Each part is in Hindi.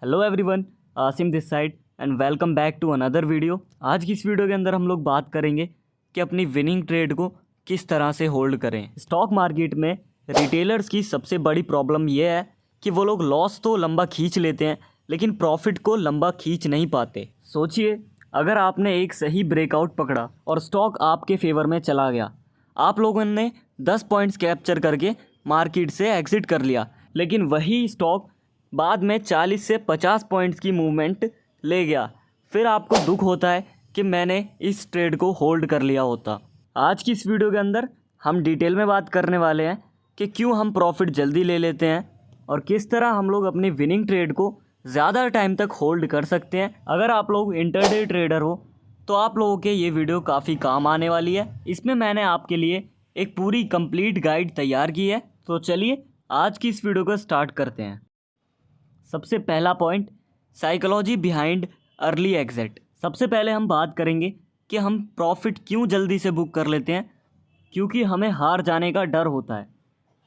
Hello everyone, Asim this side and welcome back to another video. आज की इस वीडियो के अंदर हम लोग बात करेंगे कि अपनी विनिंग ट्रेड को किस तरह से होल्ड करें। स्टॉक मार्केट में रिटेलर्स की सबसे बड़ी प्रॉब्लम यह है कि वो लोग लॉस तो लंबा खींच लेते हैं लेकिन प्रॉफिट को लंबा खींच नहीं पाते। सोचिए, अगर आपने एक सही ब्रेकआउट पकड़ा और स्टॉक आपके फेवर में चला गया, आप लोगों ने 10 पॉइंट्स कैप्चर करके मार्केट से एग्जिट कर लिया, लेकिन वही स्टॉक बाद में 40 से 50 पॉइंट्स की मूवमेंट ले गया। फिर आपको दुख होता है कि मैंने इस ट्रेड को होल्ड कर लिया होता। आज की इस वीडियो के अंदर हम डिटेल में बात करने वाले हैं कि क्यों हम प्रॉफिट जल्दी ले लेते हैं और किस तरह हम लोग अपनी विनिंग ट्रेड को ज़्यादा टाइम तक होल्ड कर सकते हैं। अगर आप लोग इंटरडे ट्रेडर हो तो आप लोगों के ये वीडियो काफ़ी काम आने वाली है। इसमें मैंने आपके लिए एक पूरी कंप्लीट गाइड तैयार की है। तो चलिए आज की इस वीडियो को स्टार्ट करते हैं। सबसे पहला point, psychology behind early exit. सबसे पहले हम बात करेंगे कि हम प्रॉफिट क्यों जल्दी से बुक कर लेते हैं। क्योंकि हमें हार जाने का डर होता है।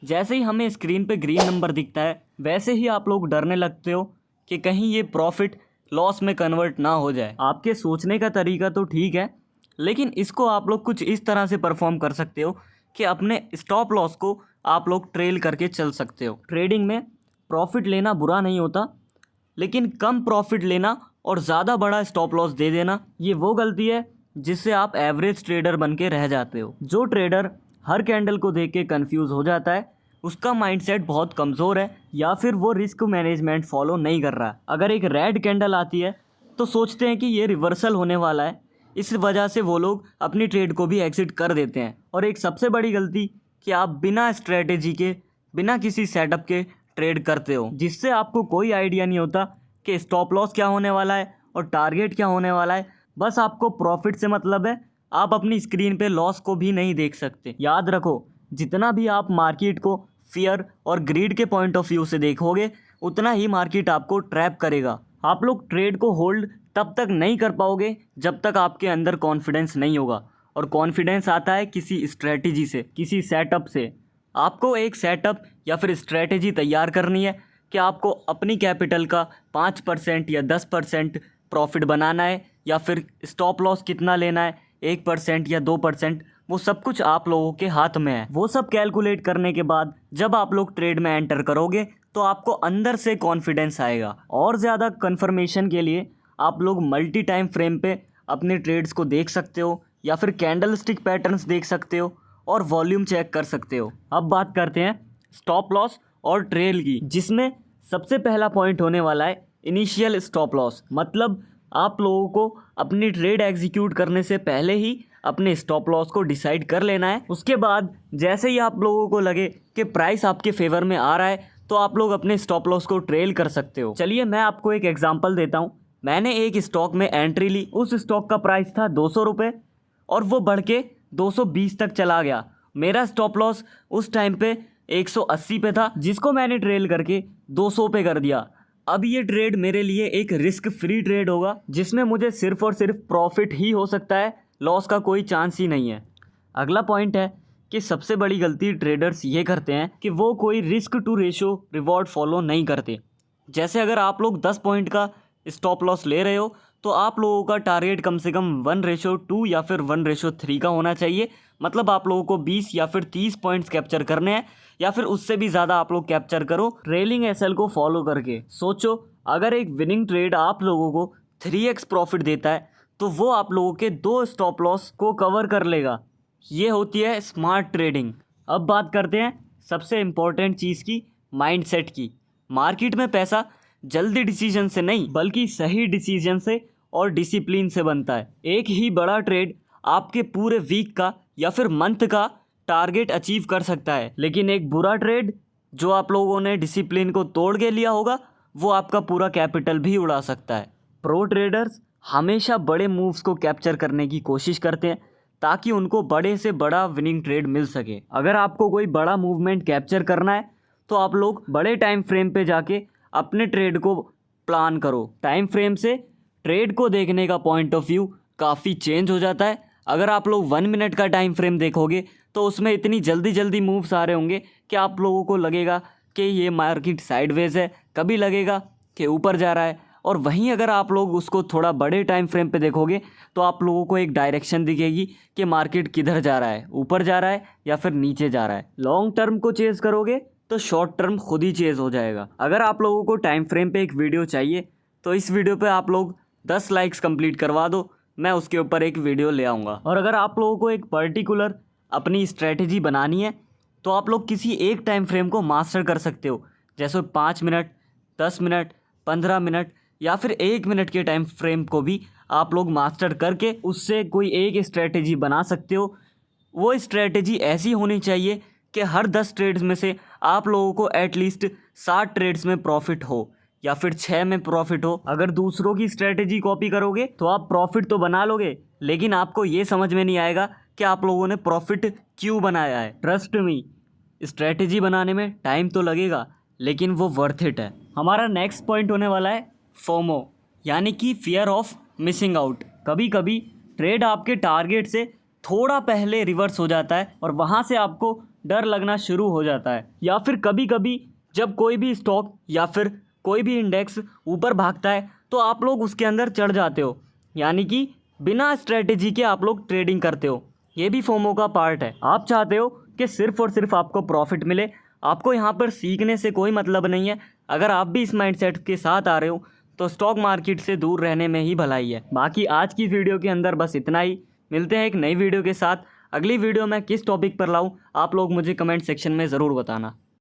जैसे ही हमें स्क्रीन पे ग्रीन नंबर दिखता है वैसे ही आप लोग डरने लगते हो कि कहीं ये प्रॉफिट लॉस में कन्वर्ट ना हो जाए। आपके सोचने का तरीका तो ठीक है, लेकिन इसको आप लोग कुछ इस तरह से परफॉर्म कर सकते हो कि अपने स्टॉप लॉस को आप लोग ट्रेल करके चल सकते हो। ट्रेडिंग में प्रॉफिट लेना बुरा नहीं होता, लेकिन कम प्रॉफिट लेना और ज़्यादा बड़ा स्टॉप लॉस दे देना, ये वो गलती है जिससे आप एवरेज ट्रेडर बन के रह जाते हो। जो ट्रेडर हर कैंडल को देख के कन्फ्यूज़ हो जाता है उसका माइंडसेट बहुत कमज़ोर है या फिर वो रिस्क मैनेजमेंट फॉलो नहीं कर रहा है। अगर एक रेड कैंडल आती है तो सोचते हैं कि ये रिवर्सल होने वाला है, इस वजह से वो लोग अपनी ट्रेड को भी एग्जिट कर देते हैं। और एक सबसे बड़ी गलती कि आप बिना स्ट्रेटेजी के, बिना किसी सेटअप के ट्रेड करते हो, जिससे आपको कोई आइडिया नहीं होता कि स्टॉप लॉस क्या होने वाला है और टारगेट क्या होने वाला है। बस आपको प्रॉफिट से मतलब है, आप अपनी स्क्रीन पे लॉस को भी नहीं देख सकते। याद रखो, जितना भी आप मार्केट को फियर और ग्रीड के पॉइंट ऑफ व्यू से देखोगे उतना ही मार्केट आपको ट्रैप करेगा। आप लोग ट्रेड को होल्ड तब तक नहीं कर पाओगे जब तक आपके अंदर कॉन्फिडेंस नहीं होगा। और कॉन्फिडेंस आता है किसी स्ट्रेटजी से, किसी सेटअप से। आपको एक सेटअप या फिर स्ट्रेटजी तैयार करनी है कि आपको अपनी कैपिटल का 5% या 10% प्रॉफिट बनाना है या फिर स्टॉप लॉस कितना लेना है, 1% या 2%, वो सब कुछ आप लोगों के हाथ में है। वो सब कैलकुलेट करने के बाद जब आप लोग ट्रेड में एंटर करोगे तो आपको अंदर से कॉन्फिडेंस आएगा। और ज़्यादा कन्फर्मेशन के लिए आप लोग मल्टी टाइम फ्रेम पे अपने ट्रेड्स को देख सकते हो या फिर कैंडल स्टिक पैटर्न्स देख सकते हो और वॉल्यूम चेक कर सकते हो। अब बात करते हैं स्टॉप लॉस और ट्रेल की, जिसमें सबसे पहला पॉइंट होने वाला है इनिशियल स्टॉप लॉस। मतलब आप लोगों को अपनी ट्रेड एग्जीक्यूट करने से पहले ही अपने स्टॉप लॉस को डिसाइड कर लेना है। उसके बाद जैसे ही आप लोगों को लगे कि प्राइस आपके फेवर में आ रहा है तो आप लोग अपने स्टॉप लॉस को ट्रेल कर सकते हो। चलिए मैं आपको एक एग्जांपल देता हूँ। मैंने एक स्टॉक में एंट्री ली, उस स्टॉक का प्राइस था 200 रुपये और वो बढ़ के 220 तक चला गया। मेरा स्टॉप लॉस उस टाइम पे 180 पे था, जिसको मैंने ट्रेल करके 200 पे कर दिया। अब ये ट्रेड मेरे लिए एक रिस्क फ्री ट्रेड होगा जिसमें मुझे सिर्फ और सिर्फ प्रॉफिट ही हो सकता है, लॉस का कोई चांस ही नहीं है। अगला पॉइंट है कि सबसे बड़ी गलती ट्रेडर्स ये करते हैं कि वो कोई risk to ratio reward follow नहीं करते। जैसे अगर आप लोग 10 पॉइंट का स्टॉप लॉस ले रहे हो तो आप लोगों का टारगेट कम से कम 1:2 या फिर 1:3 का होना चाहिए। मतलब आप लोगों को 20 या फिर 30 पॉइंट्स कैप्चर करने हैं या फिर उससे भी ज़्यादा आप लोग कैप्चर करो ट्रेलिंग एसएल को फॉलो करके। सोचो, अगर एक विनिंग ट्रेड आप लोगों को 3x प्रॉफिट देता है तो वो आप लोगों के 2 स्टॉप लॉस को कवर कर लेगा। ये होती है स्मार्ट ट्रेडिंग। अब बात करते हैं सबसे इम्पोर्टेंट चीज़ की, माइंडसेट की। मार्केट में पैसा जल्दी डिसीजन से नहीं बल्कि सही डिसीजन से और डिसिप्लिन से बनता है। एक ही बड़ा ट्रेड आपके पूरे वीक का या फिर मंथ का टारगेट अचीव कर सकता है, लेकिन एक बुरा ट्रेड जो आप लोगों ने डिसिप्लिन को तोड़ के लिया होगा वो आपका पूरा कैपिटल भी उड़ा सकता है। प्रो ट्रेडर्स हमेशा बड़े मूव्स को कैप्चर करने की कोशिश करते हैं ताकि उनको बड़े से बड़ा विनिंग ट्रेड मिल सके। अगर आपको कोई बड़ा मूवमेंट कैप्चर करना है तो आप लोग बड़े टाइम फ्रेम पे जाके अपने ट्रेड को प्लान करो। टाइम फ्रेम से ट्रेड को देखने का पॉइंट ऑफ व्यू काफ़ी चेंज हो जाता है। अगर आप लोग 1 मिनट का टाइम फ्रेम देखोगे तो उसमें इतनी जल्दी जल्दी मूव्स आ रहे होंगे कि आप लोगों को लगेगा कि ये मार्केट साइडवेज है, कभी लगेगा कि ऊपर जा रहा है, और वहीं अगर आप लोग उसको थोड़ा बड़े टाइम फ्रेम पे देखोगे तो आप लोगों को एक डायरेक्शन दिखेगी कि मार्केट किधर जा रहा है, ऊपर जा रहा है या फिर नीचे जा रहा है। लॉन्ग टर्म को चेज़ करोगे तो शॉर्ट टर्म खुद ही चेज़ हो जाएगा। अगर आप लोगों को टाइम फ्रेम पे एक वीडियो चाहिए तो इस वीडियो पे आप लोग 10 लाइक्स कंप्लीट करवा दो, मैं उसके ऊपर एक वीडियो ले आऊँगा। और अगर आप लोगों को एक पर्टिकुलर अपनी स्ट्रेटजी बनानी है तो आप लोग किसी एक टाइम फ्रेम को मास्टर कर सकते हो, जैसे 5 मिनट, 10 मिनट, 15 मिनट या फिर 1 मिनट के टाइम फ्रेम को भी आप लोग मास्टर करके उससे कोई एक स्ट्रेटजी बना सकते हो। वो स्ट्रेटजी ऐसी होनी चाहिए कि हर 10 ट्रेड्स में से आप लोगों को एटलीस्ट 60 ट्रेड्स में प्रॉफिट हो या फिर 6 में प्रॉफिट हो। अगर दूसरों की स्ट्रेटजी कॉपी करोगे तो आप प्रॉफिट तो बना लोगे, लेकिन आपको ये समझ में नहीं आएगा कि आप लोगों ने प्रॉफिट क्यों बनाया है। ट्रस्ट मी, स्ट्रेटजी बनाने में टाइम तो लगेगा लेकिन वो वर्थ इट है। हमारा नेक्स्ट पॉइंट होने वाला है फोमो, यानी कि फियर ऑफ मिसिंग आउट। कभी कभी ट्रेड आपके टारगेट से थोड़ा पहले रिवर्स हो जाता है और वहाँ से आपको डर लगना शुरू हो जाता है, या फिर कभी कभी जब कोई भी स्टॉक या फिर कोई भी इंडेक्स ऊपर भागता है तो आप लोग उसके अंदर चढ़ जाते हो, यानी कि बिना स्ट्रेटजी के आप लोग ट्रेडिंग करते हो। ये भी फोमो का पार्ट है। आप चाहते हो कि सिर्फ और सिर्फ आपको प्रॉफिट मिले, आपको यहाँ पर सीखने से कोई मतलब नहीं है। अगर आप भी इस माइंडसेट के साथ आ रहे हो तो स्टॉक मार्केट से दूर रहने में ही भलाई है। बाकी आज की वीडियो के अंदर बस इतना ही। मिलते हैं एक नई वीडियो के साथ। अगली वीडियो मैं किस टॉपिक पर लाऊं आप लोग मुझे कमेंट सेक्शन में ज़रूर बताना।